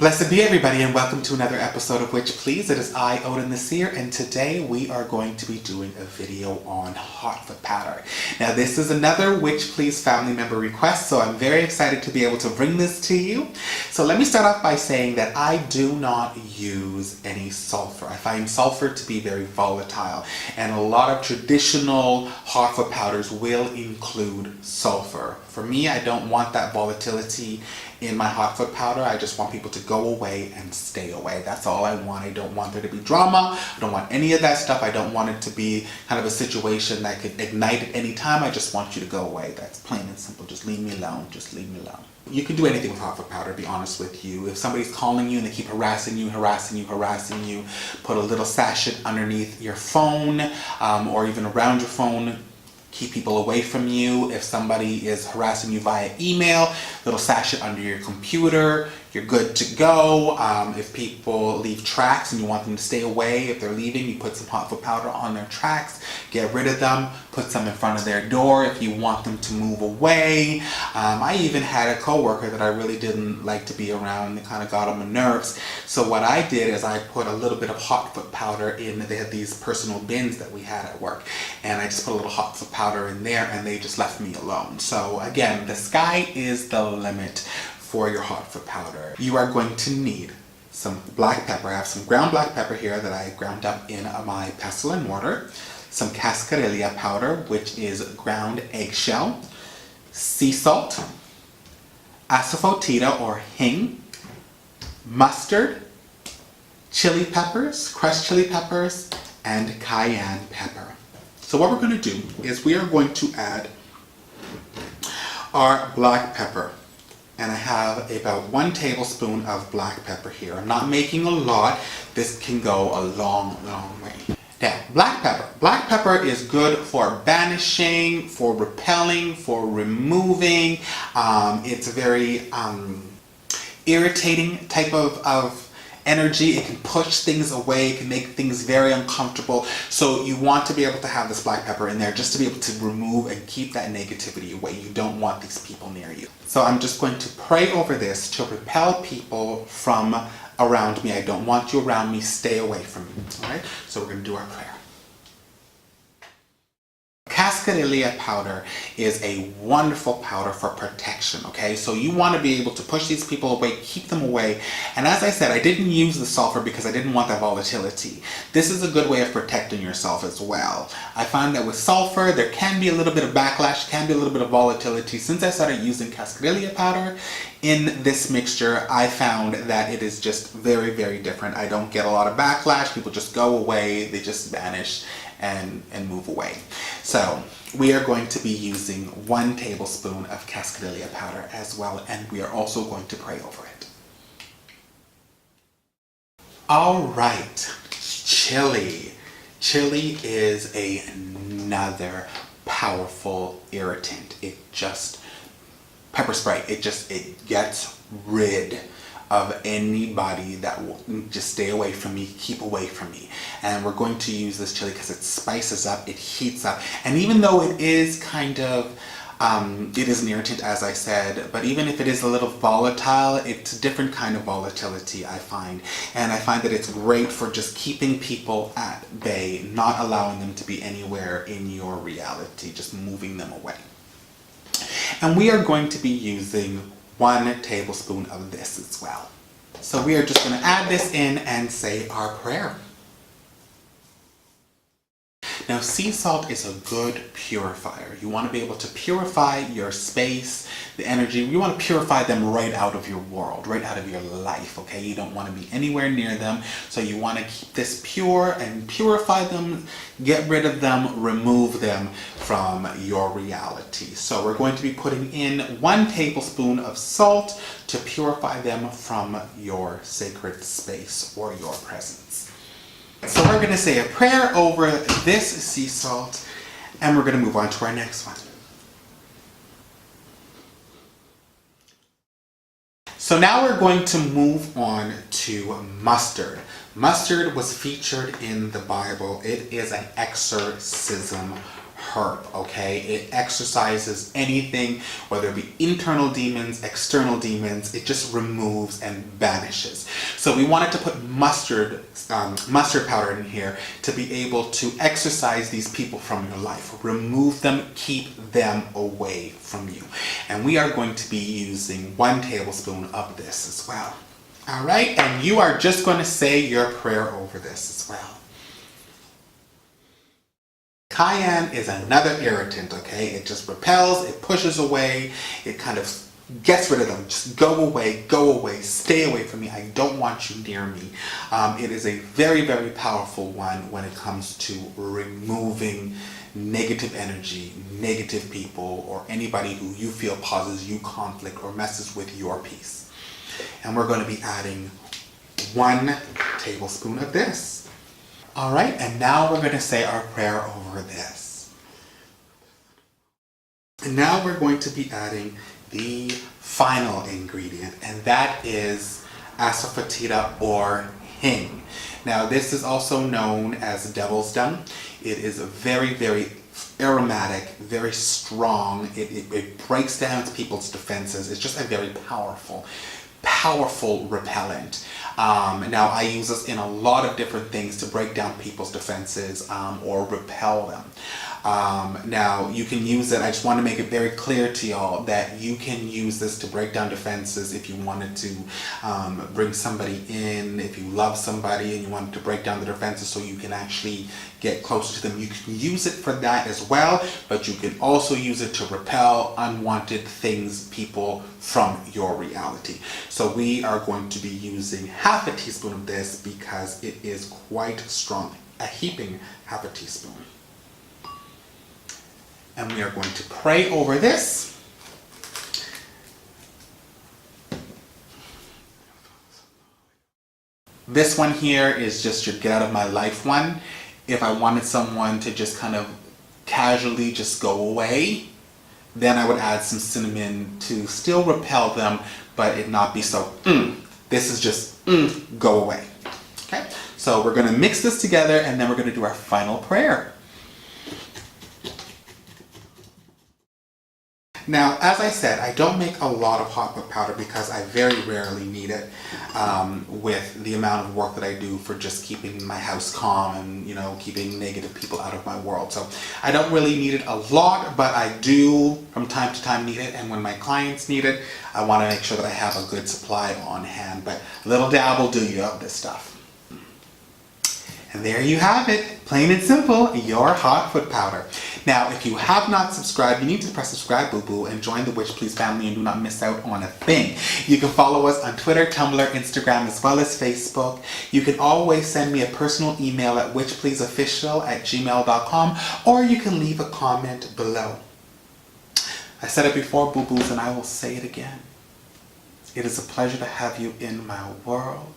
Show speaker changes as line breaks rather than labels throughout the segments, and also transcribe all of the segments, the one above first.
Blessed be everybody and welcome to another episode of Witch Please. It is I, Odin the Seer, and today we are going to be doing a video on hot foot powder. Now this is another Witch Please family member request, so I'm very excited to be able to bring this to you. So let me start off by saying that I do not use any sulfur. I find sulfur to be very volatile, and a lot of traditional hot foot powders will include sulfur. For me, I don't want that volatility in my hot foot powder. I just want people to go away and stay away. That's all I want. I don't want there to be drama. I don't want any of that stuff. I don't want it to be kind of a situation that could ignite at any time. I just want you to go away. That's plain and simple. Just leave me alone. Just leave me alone. You can do anything with hot foot powder, to be honest with you. If somebody's calling you and they keep harassing you, put a little sachet underneath your phone or even around your phone. Keep people away from you. If somebody is harassing you via email, little sachet under your computer, you're good to go. If people leave tracks and you want them to stay away, if they're leaving, you put some hot foot powder on their tracks, get rid of them, put some in front of their door if you want them to move away. I even had a coworker that I really didn't like to be around. It kind of got on my nerves. So what I did is I put a little bit of hot foot powder in. They had these personal bins that we had at work, and I just put a little hot foot powder in there and they just left me alone. So again, the sky is the limit for your hot foot powder. You are going to need some black pepper. I have some ground black pepper here that I ground up in my pestle and mortar, some cascarilla powder, which is ground eggshell, sea salt, asafoetida or hing, mustard, chili peppers, crushed chili peppers, and cayenne pepper. So what we're going to do is we are going to add our black pepper. And I have about 1 tablespoon of black pepper here. I'm not making a lot. This can go a long, long way. Now, black pepper. Black pepper is good for banishing, for repelling, for removing. It's a very irritating type of energy. It can push things away. It can make things very uncomfortable. So you want to be able to have this black pepper in there just to be able to remove and keep that negativity away. You don't want these people near you. So I'm just going to pray over this to repel people from around me. I don't want you around me. Stay away from me. All right? So we're going to do our prayer. Cascarilla powder is a wonderful powder for protection, okay? So you want to be able to push these people away, keep them away. And as I said, I didn't use the sulfur because I didn't want that volatility. This is a good way of protecting yourself as well. I find that with sulfur, there can be a little bit of backlash, can be a little bit of volatility. Since I started using cascarilla powder in this mixture, I found that it is just very, very different. I don't get a lot of backlash. People just go away, they just vanish and move away. So we are going to be using 1 tablespoon of cascarilla powder as well, and we are also going to pray over it. All right, chili. Chili is another powerful irritant. Pepper spray, it gets rid of anybody that will just stay away from me, keep away from me. And we're going to use this chili because it spices up, it heats up. And even though it is kind of, it is an irritant, as I said, but even if it is a little volatile, it's a different kind of volatility, I find. And I find that it's great for just keeping people at bay, not allowing them to be anywhere in your reality, just moving them away. And we are going to be using 1 tablespoon of this as well. So we are just going to add this in and say our prayer. Now, sea salt is a good purifier. You want to be able to purify your space, the energy. You want to purify them right out of your world, right out of your life, okay? You don't want to be anywhere near them. So you want to keep this pure and purify them, get rid of them, remove them from your reality. So we're going to be putting in 1 tablespoon of salt to purify them from your sacred space or your presence. So we're going to say a prayer over this sea salt, and we're going to move on to our next one. So now we're going to move on to mustard. Mustard was featured in the Bible. It is an exorcism herb, okay? It exorcises anything, whether it be internal demons, external demons. It just removes and banishes. So we wanted to put mustard powder in here to be able to exorcise these people from your life. Remove them, keep them away from you. And we are going to be using 1 tablespoon of this as well. All right, and you are just going to say your prayer over this as well. Cayenne is another irritant, okay? It just repels, it pushes away, it kind of gets rid of them. Just go away, stay away from me. I don't want you near me. It is a very, very powerful one when it comes to removing negative energy, negative people, or anybody who you feel causes you conflict or messes with your peace. And we're going to be adding 1 tablespoon of this. All right, and now we're going to say our prayer over this. And now we're going to be adding the final ingredient, and that is Asafoetida or hing. Now this is also known as devil's dung. It is very, very aromatic, very strong. It breaks down people's defenses. It's just a very powerful repellent. Now I use this in a lot of different things to break down people's defenses or repel them. Now you can use it, I just want to make it very clear to y'all that you can use this to break down defenses if you wanted to bring somebody in, if you love somebody and you wanted to break down the defenses so you can actually get closer to them. You can use it for that as well, but you can also use it to repel unwanted things, people from your reality. So we are going to be using half a teaspoon of this because it is quite strong, a heaping half a teaspoon. And we are going to pray over this. This one here is just your get out of my life one. If I wanted someone to just kind of casually just go away, then I would add some cinnamon to still repel them, but it not be so, This is just, go away. Okay, so we're going to mix this together and then we're going to do our final prayer. Now, as I said, I don't make a lot of hot foot powder because I very rarely need it with the amount of work that I do for just keeping my house calm and, you know, keeping negative people out of my world. So I don't really need it a lot, but I do from time to time need it. And when my clients need it, I want to make sure that I have a good supply on hand. But a little dab will do you of this stuff. And there you have it, plain and simple, your hot foot powder. Now, if you have not subscribed, you need to press subscribe, boo-boo, and join the Witch Please family and do not miss out on a thing. You can follow us on Twitter, Tumblr, Instagram, as well as Facebook. You can always send me a personal email at witchpleaseofficial@gmail.com, or you can leave a comment below. I said it before, boo-boos, and I will say it again. It is a pleasure to have you in my world.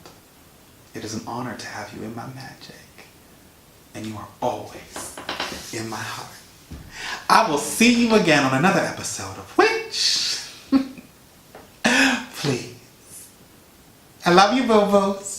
It is an honor to have you in my magic. And you are always in my heart. I will see you again on another episode of Witch Please. I love you, boo-boos.